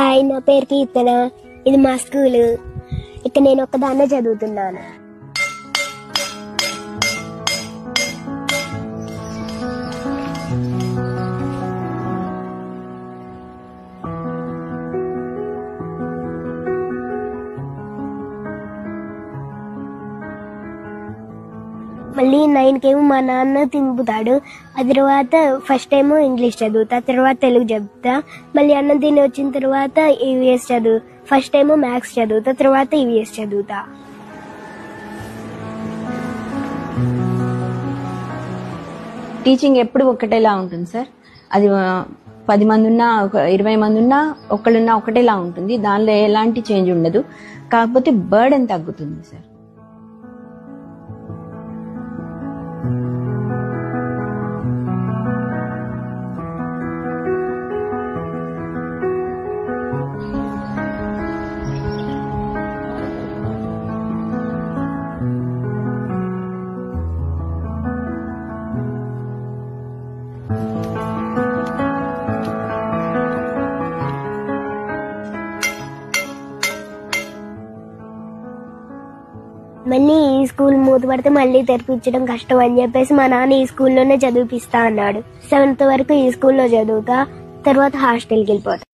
Hi, నా పేరు కీర్తన. ఇది మా స్కూల్. ఇక్కడ నేను ఒక్కదాన్నే చదువుతున్నాను. మళ్ళీ 9 మా నాన్న తింపుతాడు. ఆ తర్వాత ఫస్ట్ ఏమో ఇంగ్లీష్ చదువుతా, తర్వాత తెలుగు చదువుతా. మళ్ళీ అన్నం తిని వచ్చిన తర్వాత ఈవీఎస్ చదువు. ఫస్ట్ ఏమో మ్యాథ్స్ చదువుతా, తర్వాత ఈవీఎస్ చదువుతా. టీచింగ్ ఎప్పుడు ఒకటేలా ఉంటుంది సార్. అది 10 మంది ఉన్నా 20 మంది ఉన్నా ఒకళ్ళున్నా ఒకటేలా ఉంటుంది. దానిలో ఎలాంటి చేంజ్ ఉండదు. కాకపోతే బర్డెన్ తగ్గుతుంది సార్. మళ్ళీ ఈ స్కూల్ మూతపడితే మళ్ళీ తెరిపించడం కష్టం అని చెప్పేసి మా నాన్న ఈ స్కూల్లోనే చదివిపిస్తా అన్నాడు. 7th వరకు ఈ స్కూల్లో చదువుతా, తర్వాత హాస్టల్కి వెళ్ళిపోతా.